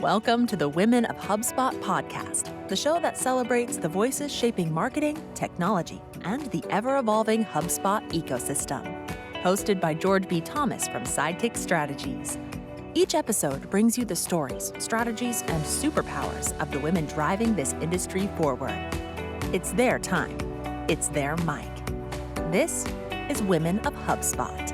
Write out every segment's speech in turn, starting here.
Welcome to the Women of HubSpot podcast, the show that celebrates the voices shaping marketing, technology, and the ever-evolving HubSpot ecosystem. Hosted by George B. Thomas from Sidekick Strategies. Each episode brings you the stories, strategies, and superpowers of the women driving this industry forward. It's their time. It's their mic. This is Women of HubSpot.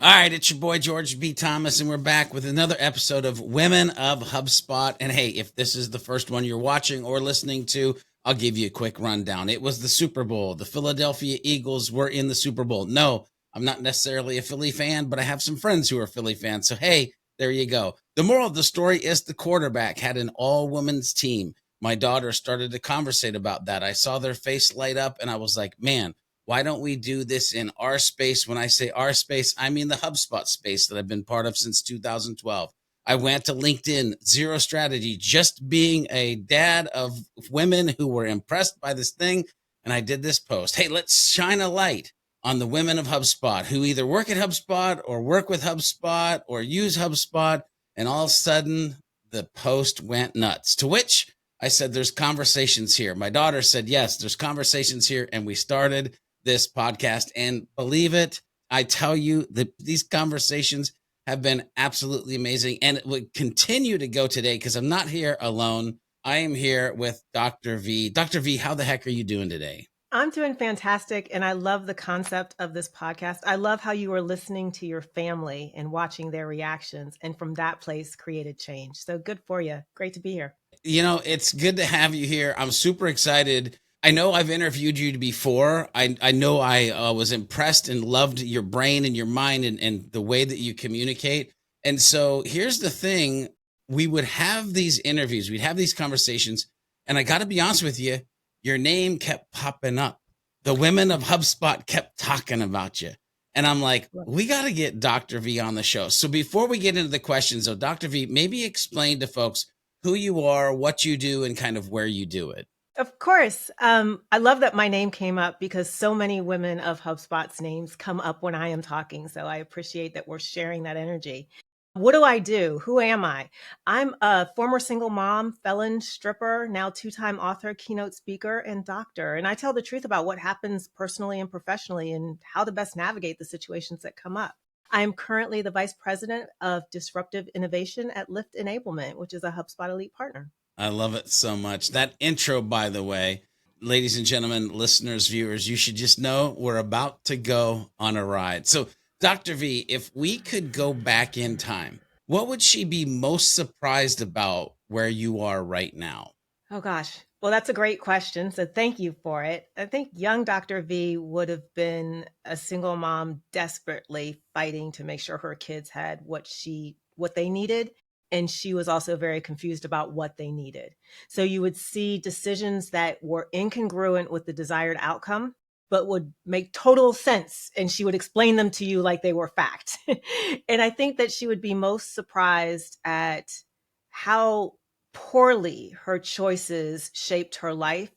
All right, it's your boy, George B. Thomas, and we're back with another episode of Women of HubSpot. And hey, if this is the first one you're watching or listening to, I'll give you a quick rundown. It was the Super Bowl. The Philadelphia Eagles were in the Super Bowl. No, I'm not necessarily a Philly fan, but I have some friends who are Philly fans. So, hey, there you go. The moral of the story is the quarterback had an all-women's team. My daughter started to conversate about that. I saw their face light up, and I was like, man, why don't we do this in our space? When I say our space, I mean the HubSpot space that I've been part of since 2012. I went to LinkedIn, Zero Strategy, just being a dad of women who were impressed by this thing. And I did this post. Hey, let's shine a light on the women of HubSpot who either work at HubSpot or work with HubSpot or use HubSpot. And all of a sudden, the post went nuts, to which I said, there's conversations here. My daughter said, yes, there's conversations here. And we started this podcast, and believe it, I tell you that these conversations have been absolutely amazing, and it would continue to go today because I'm not here alone. I am here with Dr. V. Dr. V, how the heck are you doing today? I'm doing fantastic, and I love the concept of this podcast. I love how you are listening to your family and watching their reactions, and from that place created change. So good for you. Great to be here. You know, it's good to have you here. I'm super excited. I know I've interviewed you before. I know I was impressed and loved your brain and your mind and the way that you communicate. And so here's the thing. We would have these interviews. We'd have these conversations. And I got to be honest with you, your name kept popping up. The women of HubSpot kept talking about you. And I'm like, we got to get Dr. V on the show. So before we get into the questions, though, Dr. V, maybe explain to folks who you are, what you do, and kind of where you do it. Of course. I love that my name came up because so many women of HubSpot's names come up when I am talking. So I appreciate that we're sharing that energy. What do I do? Who am I? I'm a former single mom, felon, stripper, now two-time author, keynote speaker, and doctor. And I tell the truth about what happens personally and professionally and how to best navigate the situations that come up. I am currently the vice president of Disruptive Innovation at Lyft Enablement, which is a HubSpot elite partner. I love it so much. That intro, by the way, ladies and gentlemen, listeners, viewers, you should just know we're about to go on a ride. So, Dr. V, if we could go back in time, what would she be most surprised about where you are right now? Oh, gosh. Well, that's a great question. So thank you for it. I think young Dr. V would have been a single mom desperately fighting to make sure her kids had what they needed. And she was also very confused about what they needed. So you would see decisions that were incongruent with the desired outcome, but would make total sense. And she would explain them to you like they were fact. And I think that she would be most surprised at how poorly her choices shaped her life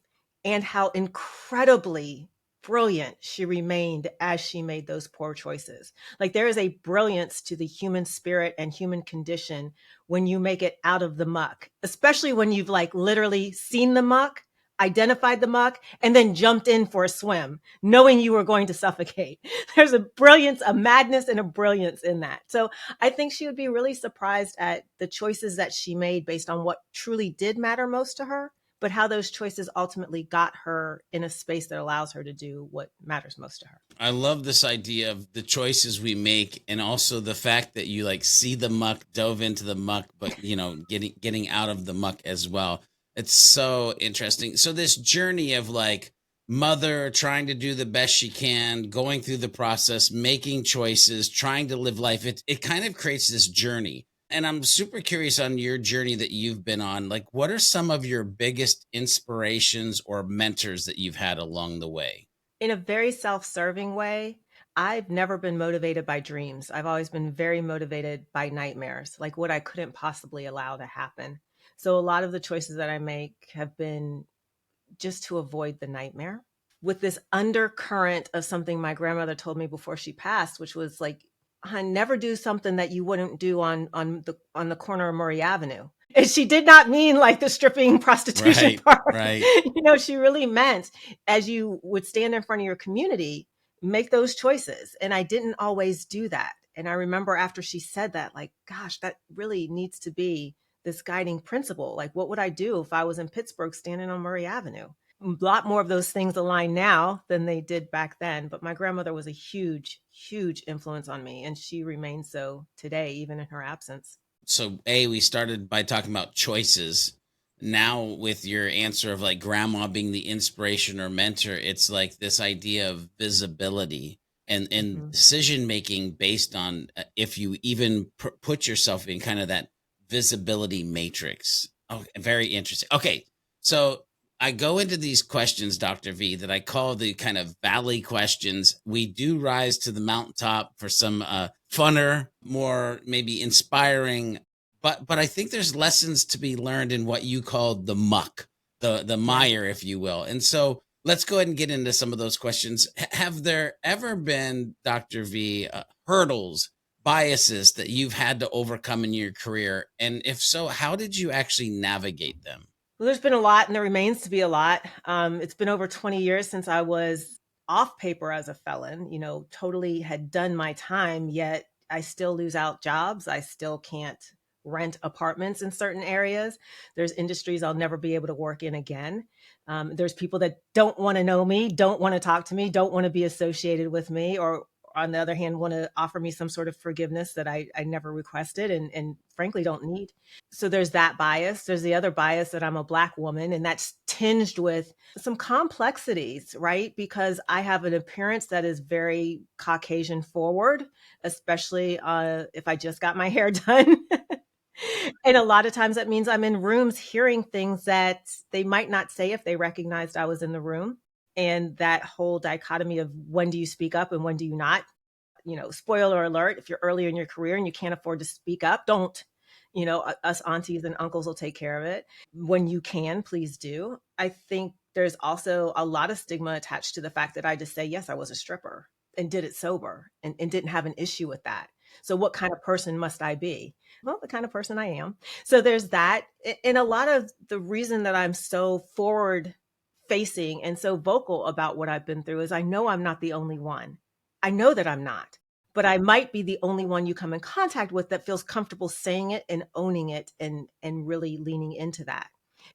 and how incredibly brilliant she remained as she made those poor choices. Like there is a brilliance to the human spirit and human condition when you make it out of the muck, especially when you've like literally seen the muck, identified the muck, and then jumped in for a swim, knowing you were going to suffocate. There's a brilliance, a madness, and a brilliance in that. So I think she would be really surprised at the choices that she made based on what truly did matter most to her, but how those choices ultimately got her in a space that allows her to do what matters most to her. I love this idea of the choices we make, and also the fact that you like see the muck, dove into the muck, but you know, getting out of the muck as well. It's so interesting. So this journey of like mother trying to do the best she can, going through the process, making choices, trying to live life, it kind of creates this journey. And I'm super curious on your journey that you've been on. Like, what are some of your biggest inspirations or mentors that you've had along the way? In a very self-serving way, I've never been motivated by dreams. I've always been very motivated by nightmares, like what I couldn't possibly allow to happen. So a lot of the choices that I make have been just to avoid the nightmare, with this undercurrent of something my grandmother told me before she passed, which was like, never do something that you wouldn't do on the corner of Murray Avenue. And she did not mean like the stripping prostitution part. Right. She really meant as you would stand in front of your community, make those choices. And I didn't always do that. And I remember after she said that, like, gosh, that really needs to be this guiding principle. Like, what would I do if I was in Pittsburgh standing on Murray Avenue? A lot more of those things align now than they did back then. But my grandmother was a huge, huge influence on me. And she remains so today, even in her absence. So we started by talking about choices. Now with your answer of like grandma being the inspiration or mentor, it's like this idea of visibility and decision making based on if you even put yourself in kind of that visibility matrix. Oh, very interesting. Okay, so I go into these questions, Dr. V, that I call the kind of valley questions. We do rise to the mountaintop for some funner, more maybe inspiring, but I think there's lessons to be learned in what you called the muck, the mire, if you will. And so let's go ahead and get into some of those questions. Have there ever been, Dr. V, hurdles, biases that you've had to overcome in your career? And if so, how did you actually navigate them? Well, there's been a lot, and there remains to be a lot. It's been over 20 years since I was off paper as a felon, totally had done my time, yet I still lose out jobs. I still can't rent apartments in certain areas. There's industries I'll never be able to work in again. There's people that don't want to know me, don't want to talk to me, don't want to be associated with me, or on the other hand, want to offer me some sort of forgiveness that I never requested and frankly don't need. So there's that bias. There's the other bias that I'm a Black woman, and that's tinged with some complexities, right? Because I have an appearance that is very Caucasian forward, especially if I just got my hair done. And a lot of times that means I'm in rooms hearing things that they might not say if they recognized I was in the room. And that whole dichotomy of when do you speak up and when do you not? Spoiler alert, if you're early in your career and you can't afford to speak up, don't. Us aunties and uncles will take care of it. When you can, please do. I think there's also a lot of stigma attached to the fact that I just say, yes, I was a stripper and did it sober and didn't have an issue with that. So what kind of person must I be? Well, the kind of person I am. So there's that. And a lot of the reason that I'm so forward facing and so vocal about what I've been through is I know I'm not the only one. I know that I'm not, but I might be the only one you come in contact with that feels comfortable saying it and owning it and really leaning into that.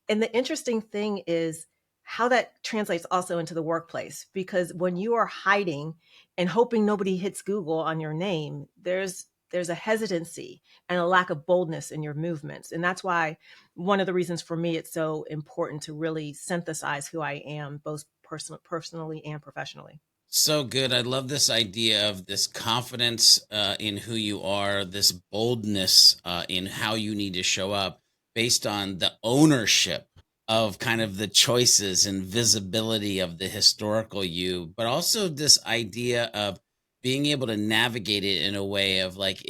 And the interesting thing is how that translates also into the workplace, because when you are hiding and hoping nobody hits Google on your name, there's a hesitancy and a lack of boldness in your movements. And that's why one of the reasons for me, it's so important to really synthesize who I am, both personally and professionally. So good. I love this idea of this confidence in who you are, this boldness in how you need to show up based on the ownership of kind of the choices and visibility of the historical you, but also this idea of being able to navigate it in a way of like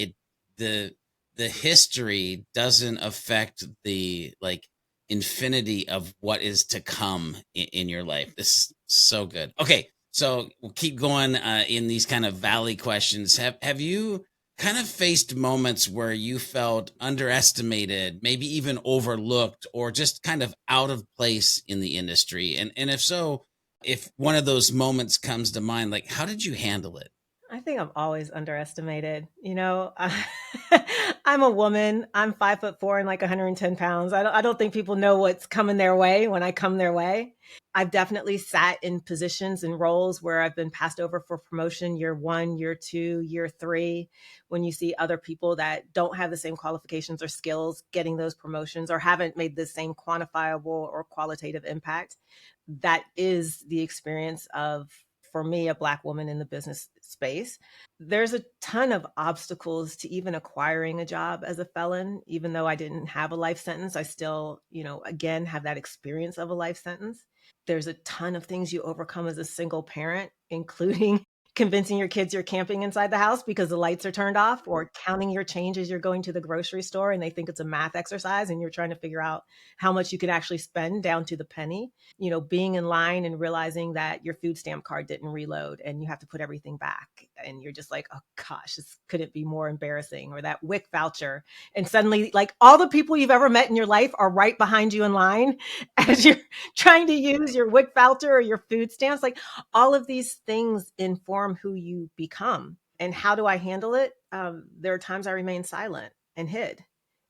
the history doesn't affect the like infinity of what is to come in your life. This is so good. Okay, so we'll keep going in these kind of valley questions. Have you kind of faced moments where you felt underestimated, maybe even overlooked, or just kind of out of place in the industry? And if so, if one of those moments comes to mind, like how did you handle it? I think I'm always underestimated. I'm a woman. I'm 5'4" and like 110 pounds. I don't think people know what's coming their way when I come their way. I've definitely sat in positions and roles where I've been passed over for promotion year 1, year 2, year 3. When you see other people that don't have the same qualifications or skills getting those promotions or haven't made the same quantifiable or qualitative impact, that is the experience of, for me, a Black woman in the business space. There's a ton of obstacles to even acquiring a job as a felon. Even though I didn't have a life sentence, I still, again, have that experience of a life sentence. There's a ton of things you overcome as a single parent, including convincing your kids you're camping inside the house because the lights are turned off, or counting your change as you're going to the grocery store and they think it's a math exercise and you're trying to figure out how much you can actually spend down to the penny. Being in line and realizing that your food stamp card didn't reload and you have to put everything back. and you're just like, oh gosh, this couldn't be more embarrassing, or that WIC voucher. And suddenly, like, all the people you've ever met in your life are right behind you in line as you're trying to use your WIC voucher or your food stamps. Like, all of these things inform who you become. And how do I handle it? There are times I remain silent and hid.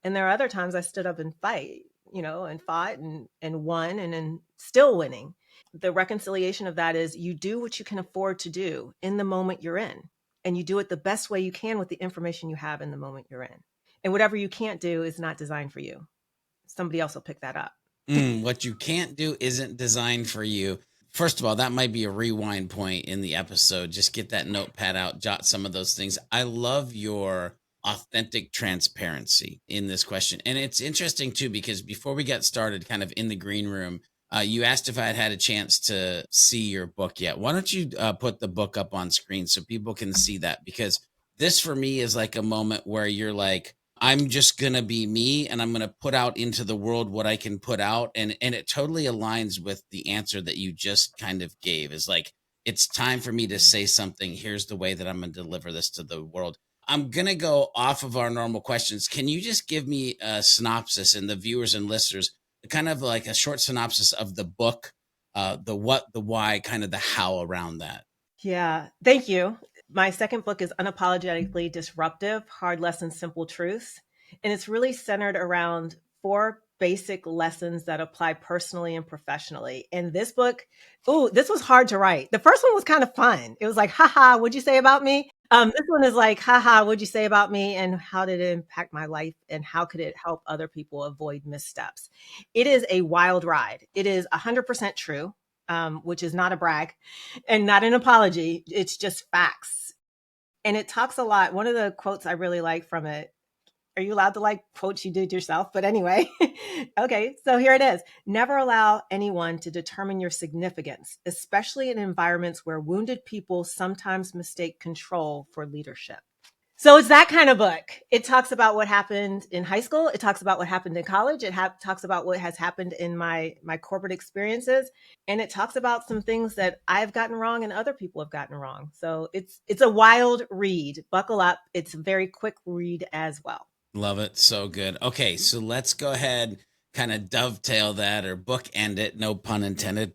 And there are other times I stood up and fight, and fought and won, and then still winning. The reconciliation of that is you do what you can afford to do in the moment you're in, and you do it the best way you can with the information you have in the moment you're in. And whatever you can't do is not designed for you. Somebody else will pick that up. What you can't do isn't designed for you. First of all, that might be a rewind point in the episode. Just get that notepad out, jot some of those things. I love your authentic transparency in this question. And it's interesting too, because before we got started kind of in the green room, you asked if I had a chance to see your book yet. Why don't you put the book up on screen so people can see that? Because this for me is like a moment where you're like, I'm just going to be me, and I'm going to put out into the world what I can put out. And it totally aligns with the answer that you just kind of gave, is like, it's time for me to say something. Here's the way that I'm going to deliver this to the world. I'm going to go off of our normal questions. Can you just give me a synopsis, and the viewers and listeners, kind of like a short synopsis of the book, the what, the why, kind of the how around that? Yeah, thank you. My second book is Unapologetically Disruptive, Hard Lessons, Simple Truths. And it's really centered around 4 basic lessons that apply personally and professionally. And this book, this was hard to write. The first one was kind of fun. It was like, haha, what'd you say about me? This one is like, haha, what'd you say about me? And how did it impact my life? And how could it help other people avoid missteps? It is a wild ride. It is 100% true. Which is not a brag and not an apology. It's just facts. And it talks a lot. One of the quotes I really like from it, are you allowed to like quotes you did yourself? But anyway, okay, so here it is. Never allow anyone to determine your significance, especially in environments where wounded people sometimes mistake control for leadership. So it's that kind of book. It talks about what happened in high school. It talks about what happened in college. It talks about what has happened in my corporate experiences. And it talks about some things that I've gotten wrong and other people have gotten wrong. So it's a wild read. Buckle up. It's a very quick read as well. Love it. So good. Okay, so let's go ahead, kind of dovetail that or bookend it. No pun intended.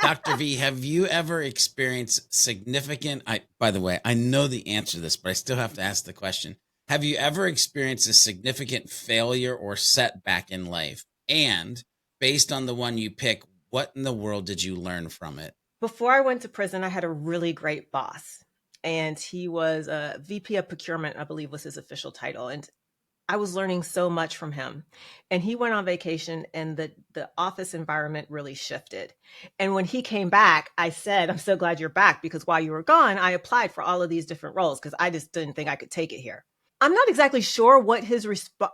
Dr. V, have you ever experienced significant, by the way, I know the answer to this, but I still have to ask the question. Have you ever experienced a significant failure or setback in life? And based on the one you pick, what in the world did you learn from it? Before I went to prison, I had a really great boss. And he was a VP of procurement, I believe was his official title. And I was learning so much from him. And he went on vacation, and the office environment really shifted. And when he came back, I said, I'm so glad you're back, because while you were gone, I applied for all of these different roles because I just didn't think I could take it here. I'm not exactly sure what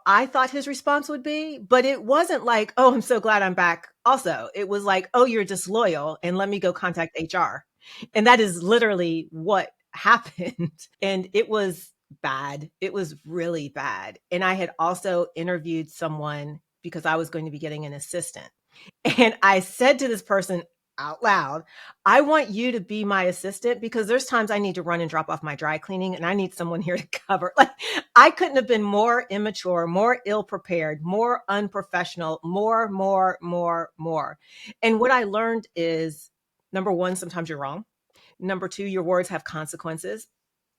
I thought his response would be, but it wasn't like, oh, I'm so glad I'm back. Also, it was like, oh, you're disloyal and let me go contact HR. And that is literally what happened. And it was bad. It was really bad. And I had also interviewed someone because I was going to be getting an assistant. And I said to this person out loud, I want you to be my assistant because there's times I need to run and drop off my dry cleaning and I need someone here to cover. Like, I couldn't have been more immature, more ill-prepared, more unprofessional, more. And what I learned is, number 1, sometimes you're wrong. Number 2, your words have consequences,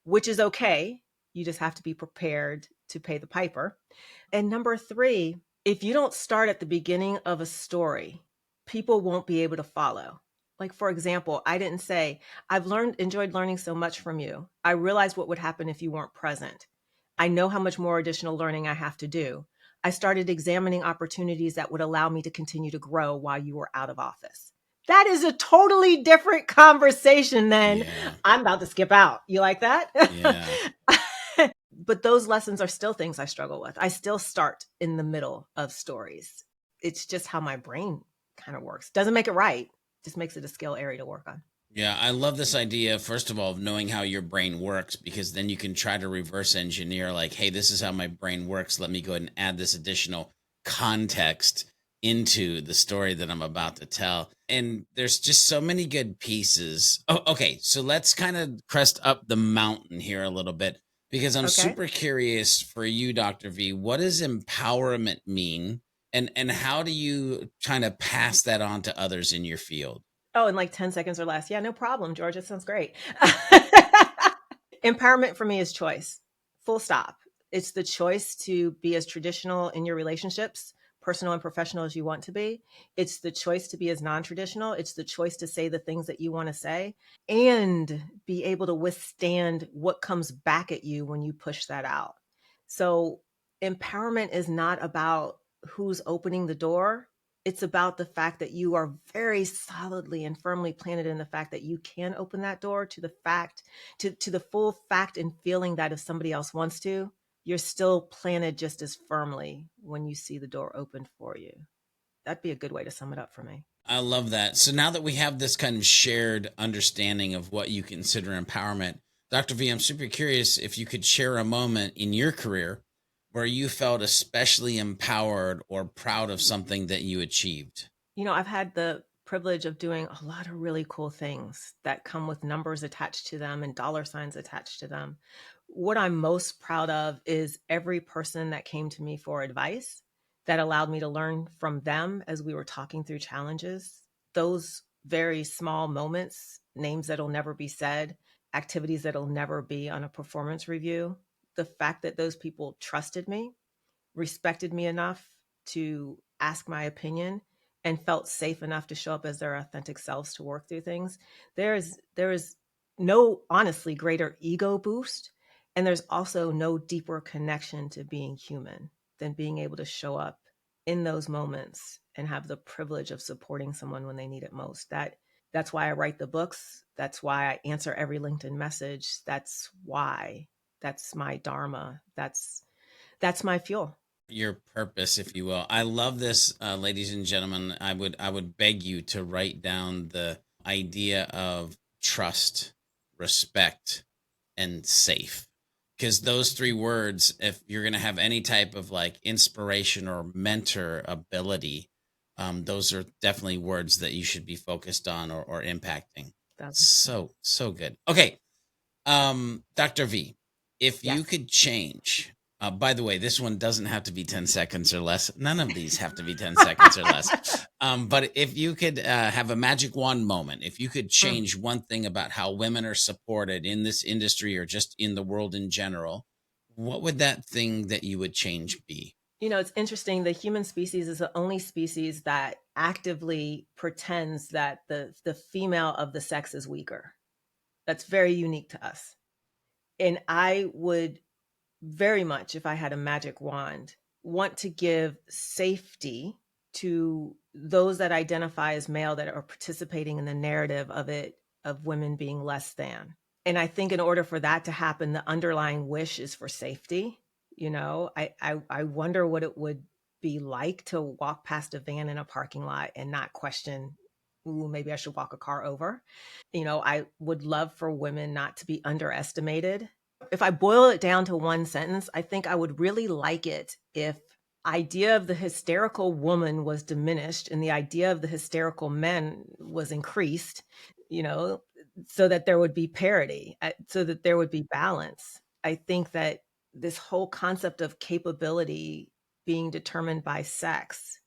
which is okay. You just have to be prepared to pay the piper. And number 3, if you don't start at the beginning of a story, people won't be able to follow. Like, for example, I didn't say, I've enjoyed learning so much from you. I realized what would happen if you weren't present. I know how much more additional learning I have to do. I started examining opportunities that would allow me to continue to grow while you were out of office. That is a totally different conversation than I'm about to skip out. You like that? Yeah. But those lessons are still things I struggle with. I still start in the middle of stories. It's just how my brain kind of works. Doesn't make it right. Just makes it a skill area to work on. Yeah, I love this idea, first of all, of knowing how your brain works, because then you can try to reverse engineer like, hey, this is how my brain works. Let me go ahead and add this additional context into the story that I'm about to tell. And there's just so many good pieces. Oh, okay. So let's kind of crest up the mountain here a little bit because I'm Okay. super curious for you, Dr. V. What does empowerment mean? And how do you kind of pass that on to others in your field? Oh, in like 10 seconds or less. Yeah, no problem, George. It sounds great. Empowerment for me is choice. Full stop. It's the choice to be as traditional in your relationships, personal and professional, as you want to be. It's the choice to be as non-traditional. It's the choice to say the things that you want to say and be able to withstand what comes back at you when you push that out. So empowerment is not about who's opening the door. It's about the fact that you are very solidly and firmly planted in the fact that you can open that door to the fact, to the full fact and feeling that if somebody else wants to, you're still planted just as firmly when you see the door open for you. That'd be a good way to sum it up for me. I love that. So now that we have this kind of shared understanding of what you consider empowerment, Dr. V, I'm super curious if you could share a moment in your career where you felt especially empowered or proud of something that you achieved. I've had the privilege of doing a lot of really cool things that come with numbers attached to them and dollar signs attached to them. What I'm most proud of is every person that came to me for advice that allowed me to learn from them as we were talking through challenges. Those very small moments, names that'll never be said, activities that'll never be on a performance review. The fact that those people trusted me, respected me enough to ask my opinion, and felt safe enough to show up as their authentic selves to work through things. There is no honestly greater ego boost, and there's also no deeper connection to being human than being able to show up in those moments and have the privilege of supporting someone when they need it most. That's why I write the books. That's why I answer every LinkedIn message. That's my dharma. That's my fuel. Your purpose, if you will. I love this, ladies and gentlemen. I would beg you to write down the idea of trust, respect, and safe. Because those three words, if you're going to have any type of like inspiration or mentor ability, those are definitely words that you should be focused on or impacting. So good. Okay. Dr. V, if you Yes. could change, by the way, this one doesn't have to be 10 seconds or less. None of these have to be 10 seconds or less. But if you could have a magic wand moment, if you could change one thing about how women are supported in this industry or just in the world in general, what would that thing that you would change be? It's interesting. The human species is the only species that actively pretends that the female of the sex is weaker. That's very unique to us. And I would very much, if I had a magic wand, want to give safety to those that identify as male that are participating in the narrative of women being less than. And I think in order for that to happen, the underlying wish is for safety. I wonder what it would be like to walk past a van in a parking lot and not question, ooh, maybe I should walk a car over. I would love for women not to be underestimated. If I boil it down to one sentence, I think I would really like it if idea of the hysterical woman was diminished and the idea of the hysterical men was increased, so that there would be parity, so that there would be balance. I think that this whole concept of capability being determined by sex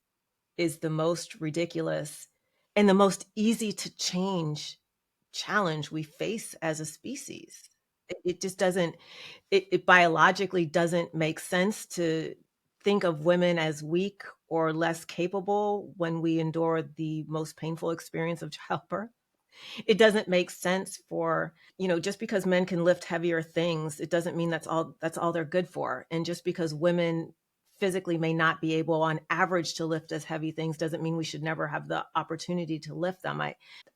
is the most ridiculous and the most easy to change challenge we face as a species. It just doesn't, it biologically doesn't make sense to think of women as weak or less capable when we endure the most painful experience of childbirth. It doesn't make sense for, just because men can lift heavier things, it doesn't mean that's all they're good for. And just because women physically may not be able on average to lift as heavy things doesn't mean we should never have the opportunity to lift them.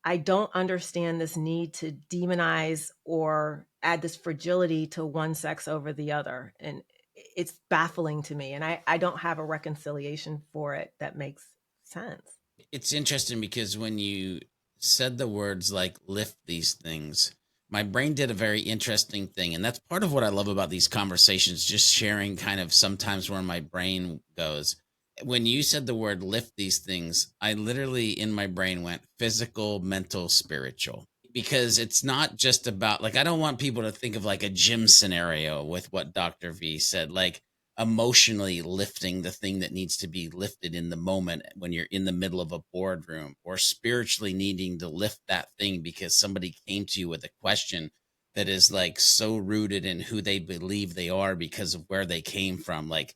I don't understand this need to demonize or add this fragility to one sex over the other. And it's baffling to me. And I don't have a reconciliation for it that makes sense. It's interesting because when you said the words like lift these things, my brain did a very interesting thing. And that's part of what I love about these conversations, just sharing kind of sometimes where my brain goes. When you said the word lift these things, I literally in my brain went physical, mental, spiritual. Because it's not just about, like, I don't want people to think of like a gym scenario with what Dr. V said, like emotionally lifting the thing that needs to be lifted in the moment when you're in the middle of a boardroom, or spiritually needing to lift that thing because somebody came to you with a question that is like so rooted in who they believe they are because of where they came from. Like,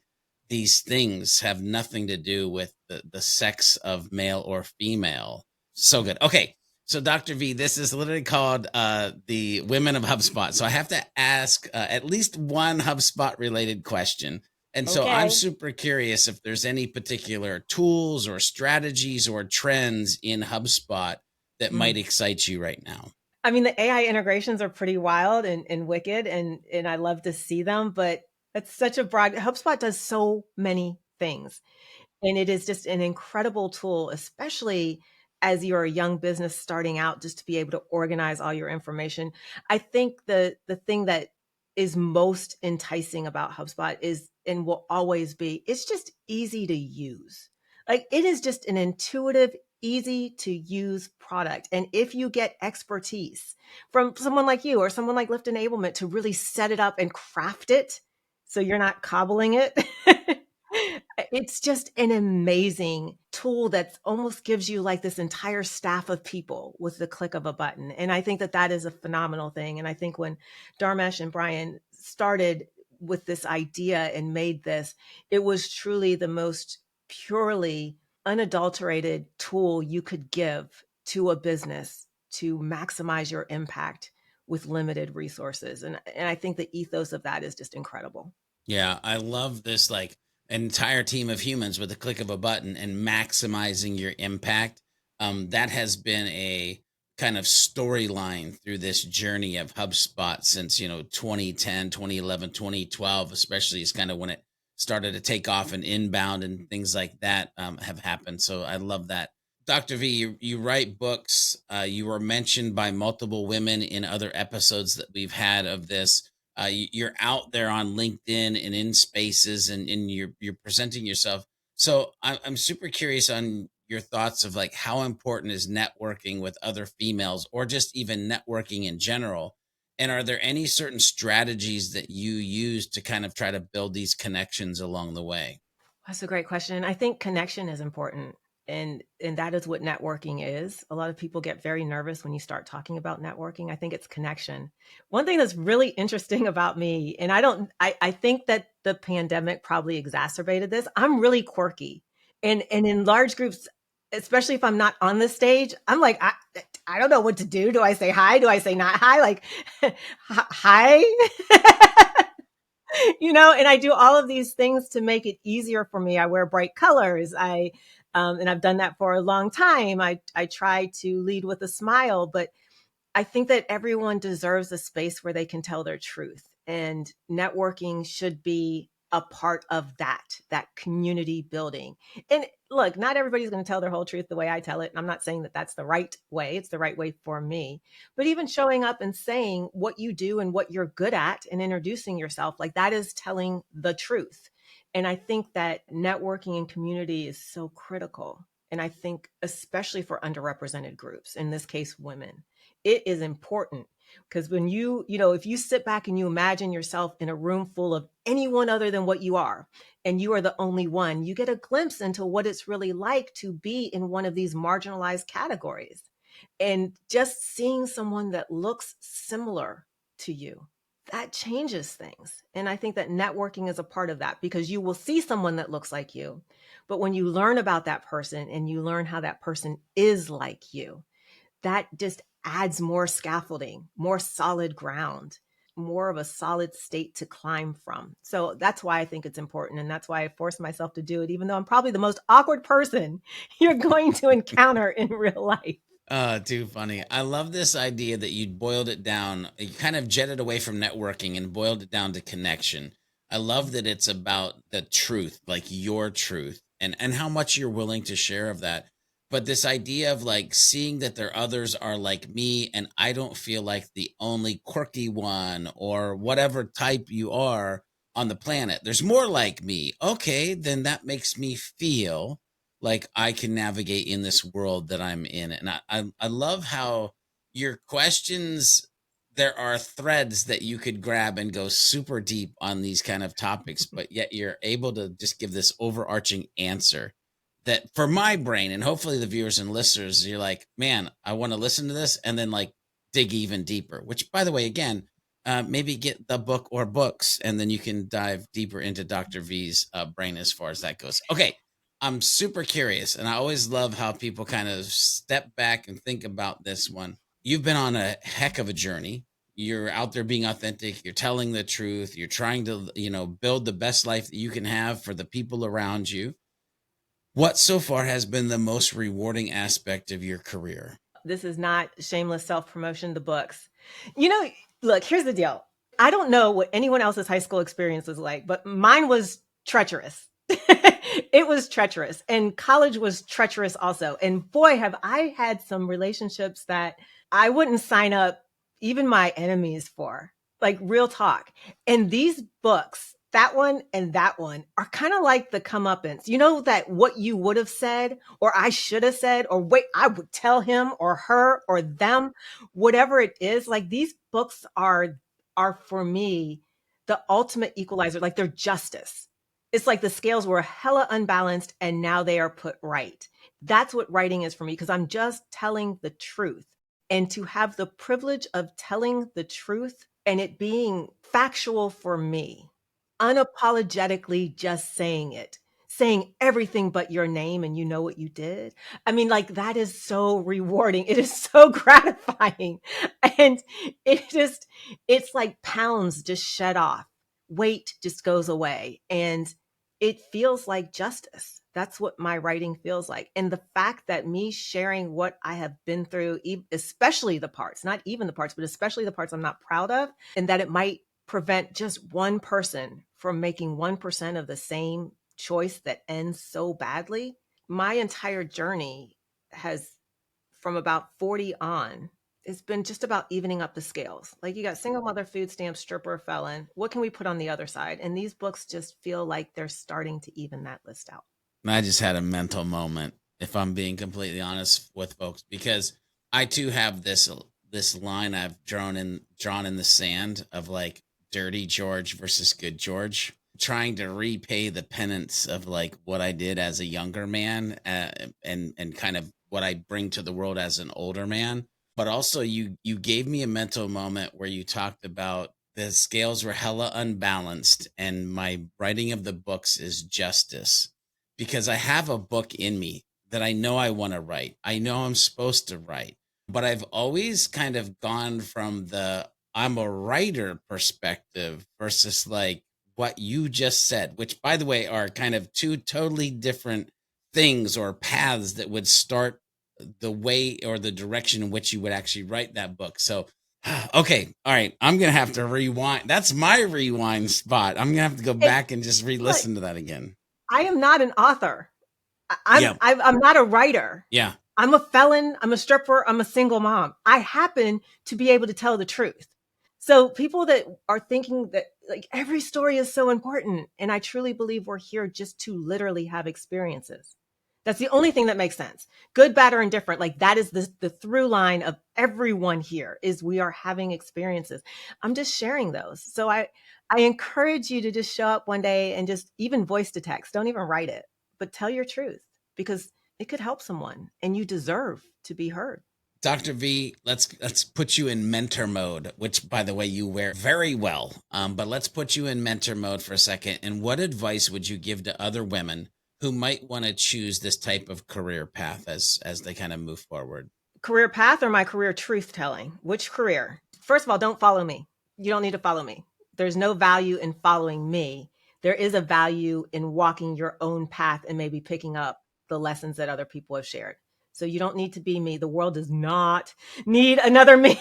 these things have nothing to do with the sex of male or female. So good. Okay. So Dr. V, this is literally called the Women of HubSpot. So I have to ask at least one HubSpot related question. And so I'm Okay. super curious if there's any particular tools or strategies or trends in HubSpot that might Mm. excite you right now. I mean, the AI integrations are pretty wild and wicked, and I love to see them, but it's such a broad. HubSpot does so many things. And it is just an incredible tool, especially as you're a young business starting out, just to be able to organize all your information. I think the thing that is most enticing about HubSpot is, and will always be, it's just easy to use. Like, it is just an intuitive, easy to use product. And if you get expertise from someone like you or someone like Lyft Enablement to really set it up and craft it so you're not cobbling it, it's just an amazing tool that almost gives you like this entire staff of people with the click of a button. And I think that that is a phenomenal thing. And I think when Dharmesh and Brian started with this idea and made this, it was truly the most purely unadulterated tool you could give to a business to maximize your impact with limited resources. And I think the ethos of that is just incredible. Yeah, I love this, like, entire team of humans with a click of a button and maximizing your impact. That has been a kind of storyline through this journey of HubSpot since, 2010, 2011, 2012, especially is kind of when it started to take off, and inbound and things like that have happened. So I love that. Dr. V, you write books. You were mentioned by multiple women in other episodes that we've had of this. You're out there on LinkedIn and in spaces, and you're presenting yourself. So I'm super curious on your thoughts of like how important is networking with other females, or just even networking in general. And are there any certain strategies that you use to kind of try to build these connections along the way? That's a great question. I think connection is important. And that is what networking is. A lot of people get very nervous when you start talking about networking. I think it's connection. One thing that's really interesting about me, and I think that the pandemic probably exacerbated this. I'm really quirky. And in large groups, especially if I'm not on the stage, I'm like, I don't know what to do. Do I say hi? Do I say not hi? Like, hi? And I do all of these things to make it easier for me. I wear bright colors. And I've done that for a long time. I try to lead with a smile, but I think that everyone deserves a space where they can tell their truth, and networking should be a part of that community building. And look, not everybody's going to tell their whole truth the way I tell it. And I'm not saying that that's the right way. It's the right way for me. But even showing up and saying what you do and what you're good at and introducing yourself, like, that is telling the truth. And I think that networking and community is so critical. And I think especially for underrepresented groups, in this case, women, it is important, because when if you sit back and you imagine yourself in a room full of anyone other than what you are, and you are the only one, you get a glimpse into what it's really like to be in one of these marginalized categories. And just seeing someone that looks similar to you, that changes things. And I think that networking is a part of that, because you will see someone that looks like you. But when you learn about that person and you learn how that person is like you, that just adds more scaffolding, more solid ground, more of a solid state to climb from. So that's why I think it's important. And that's why I force myself to do it, even though I'm probably the most awkward person you're going to encounter in real life. Too funny. I love this idea that you boiled it down. You kind of jetted away from networking and boiled it down to connection. I love that it's about the truth, like your truth, and how much you're willing to share of that. But this idea of like seeing that there others are like me, and I don't feel like the only quirky one or whatever type you are, on the planet. There's more like me. Okay, then that makes me feel like I can navigate in this world that I'm in. And I love how your questions, there are threads that you could grab and go super deep on these kind of topics, but yet you're able to just give this overarching answer that for my brain, and hopefully the viewers and listeners, you're like, man, I want to listen to this and then like dig even deeper, which by the way, again, maybe get the book or books, and then you can dive deeper into Dr. V's brain as far as that goes. Okay, I'm super curious, and I always love how people kind of step back and think about this one. You've been on a heck of a journey. You're out there being authentic. You're telling the truth. You're trying to, build the best life that you can have for the people around you. What so far has been the most rewarding aspect of your career? This is not shameless self-promotion, the books. Look, here's the deal. I don't know what anyone else's high school experience was like, but mine was treacherous. It was treacherous. And college was treacherous also. And boy, have I had some relationships that I wouldn't sign up even my enemies for, like real talk. And these books, that one and that one, are kind of like the comeuppance. You know, that what you would have said, or I should have said, or wait, I would tell him or her or them, whatever it is. Like these books are for me the ultimate equalizer. Like they're justice. It's like the scales were hella unbalanced and now they are put right. That's what writing is for me, because I'm just telling the truth. And to have the privilege of telling the truth and it being factual for me, unapologetically just saying it, saying everything but your name and you know what you did. I mean, like that is so rewarding. It is so gratifying. And it's like pounds just shed off. Weight just goes away. And it feels like justice. That's what my writing feels like. And the fact that me sharing what I have been through, especially the parts, not even the parts, but especially the parts I'm not proud of, and that it might prevent just one person from making 1% of the same choice that ends so badly. My entire journey has, from about 40 on, it's been just about evening up the scales. Like you got single mother, food stamp, stripper, felon. What can we put on the other side? And these books just feel like they're starting to even that list out. I just had a mental moment, if I'm being completely honest with folks, because I too have this line I've drawn in the sand of like dirty George versus good George, trying to repay the penance of like what I did as a younger man, and kind of what I bring to the world as an older man. But also you gave me a mental moment where you talked about the scales were hella unbalanced and my writing of the books is justice, because I have a book in me that I know I want to write. I know I'm supposed to write, but I've always kind of gone from the I'm a writer perspective versus like what you just said, which by the way are kind of two totally different things or paths that would start the way or the direction in which you would actually write that book. So, okay. All right. I'm going to have to rewind. That's my rewind spot. I'm going to have to go back and just re-listen to that again. I am not an author. Yeah. I'm not a writer. Yeah. I'm a felon. I'm a stripper. I'm a single mom. I happen to be able to tell the truth. So people that are thinking that like every story is so important, and I truly believe we're here just to literally have experiences. That's the only thing that makes sense. Good, bad, or indifferent. Like that is the through line of everyone here is we are having experiences. I'm just sharing those. So I encourage you to just show up one day and just even voice to text. Don't even write it, but tell your truth, because it could help someone and you deserve to be heard. Dr. V, let's put you in mentor mode, which by the way, you wear very well. But let's put you in mentor mode for a second. And what advice would you give to other women who might want to choose this type of career path as they kind of move forward? Career path or my career truth telling? Which career? First of all, don't follow me. You don't need to follow me. There's no value in following me. There is a value in walking your own path and maybe picking up the lessons that other people have shared. So you don't need to be me. The world does not need another me,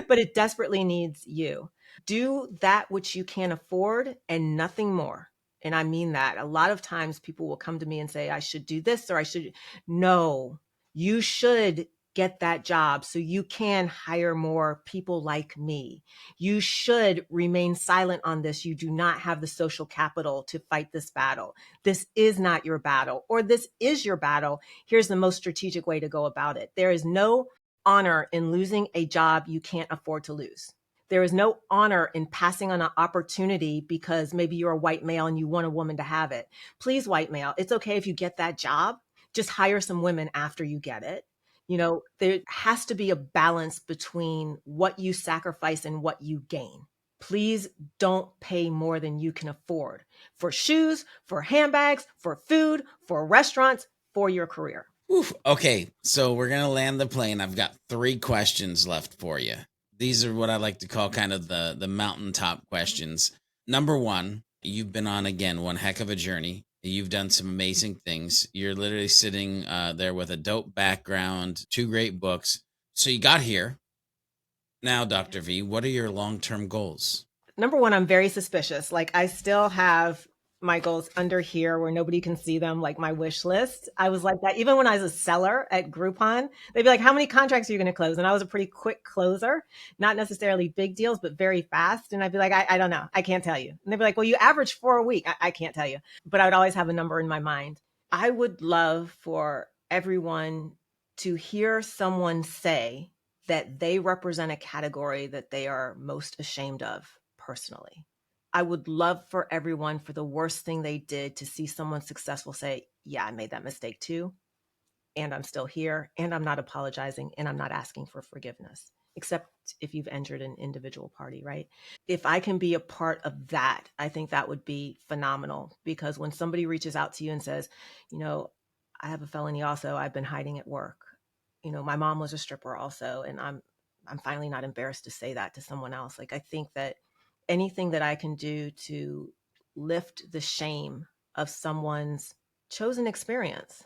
but it desperately needs you. Do that which you can afford and nothing more. And I mean that. A lot of times people will come to me and say, I should do this or I should. No, you should get that job so you can hire more people like me. You should remain silent on this. You do not have the social capital to fight this battle. This is not your battle, or this is your battle. Here's the most strategic way to go about it. There is no honor in losing a job you can't afford to lose. There is no honor in passing on an opportunity because maybe you're a white male and you want a woman to have it. Please, white male, it's okay if you get that job. Just hire some women after you get it. There has to be a balance between what you sacrifice and what you gain. Please don't pay more than you can afford for shoes, for handbags, for food, for restaurants, for your career. Oof. Okay, so we're going to land the plane. I've got 3 questions left for you. These are what I like to call kind of the mountaintop questions. Number 1, you've been on, again, one heck of a journey. You've done some amazing things. You're literally sitting there with a dope background, 2 great books. So you got here. Now, Dr. V, what are your long-term goals? Number 1, I'm very suspicious. Like, I still have my goals under here where nobody can see them, like my wish list. I was like that even when I was a seller at Groupon. They'd be like, how many contracts are you going to close? And I was a pretty quick closer, not necessarily big deals, but very fast. And I'd be like, I don't know. I can't tell you. And they'd be like, well, you average 4 a week. I can't tell you. But I would always have a number in my mind. I would love for everyone to hear someone say that they represent a category that they are most ashamed of personally. I would love for everyone, for the worst thing they did, to see someone successful say, yeah, I made that mistake too. And I'm still here. And I'm not apologizing. And I'm not asking for forgiveness, except if you've entered an individual party, right? If I can be a part of that, I think that would be phenomenal. Because when somebody reaches out to you and says, I have a felony also, I've been hiding at work. My mom was a stripper also. And I'm finally not embarrassed to say that to someone else. Like, I think that anything that I can do to lift the shame of someone's chosen experience,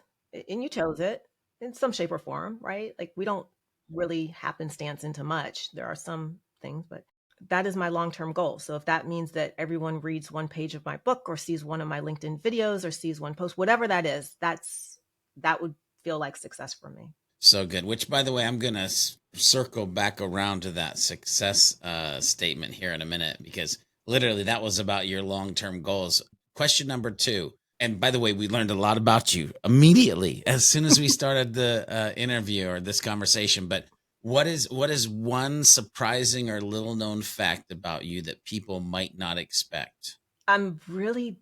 and you chose it in some shape or form, right? Like, we don't really happenstance into much. There are some things, but that is my long-term goal. So if that means that everyone reads 1 page of my book or sees one of my LinkedIn videos or sees 1 post, whatever that is, that would feel like success for me. So good. Which, by the way, I'm going to circle back around to that success statement here in a minute, because literally that was about your long-term goals. Question number 2. And by the way, we learned a lot about you immediately as soon as we started the interview or this conversation. But what is one surprising or little known fact about you that people might not expect? I'm really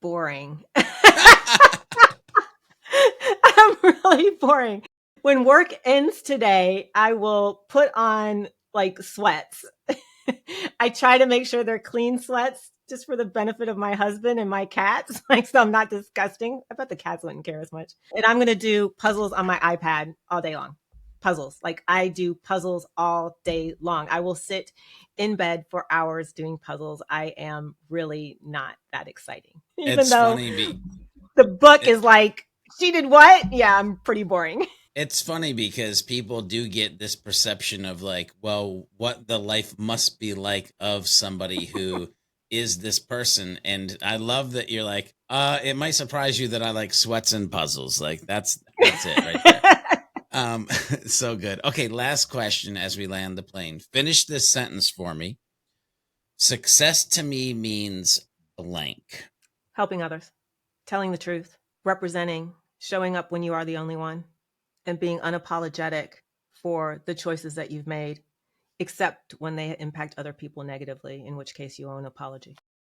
boring. I'm really boring. When work ends today, I will put on like sweats. I try to make sure they're clean sweats just for the benefit of my husband and my cats. Like, so I'm not disgusting. I bet the cats wouldn't care as much. And I'm going to do puzzles on my iPad all day long. Puzzles. Like, I do puzzles all day long. I will sit in bed for hours doing puzzles. I am really not that exciting. Even though the book is like, she did what? Yeah, I'm pretty boring. It's funny because people do get this perception of like, well, what the life must be like of somebody who is this person. And I love that you're like, it might surprise you that I like sweats and puzzles. Like that's it right there. So good. Okay. Last question as we land the plane. Finish this sentence for me. Success to me means blank. Helping others, telling the truth, representing, showing up when you are the only one, and being unapologetic for the choices that you've made, except when they impact other people negatively, in which case you owe an apology.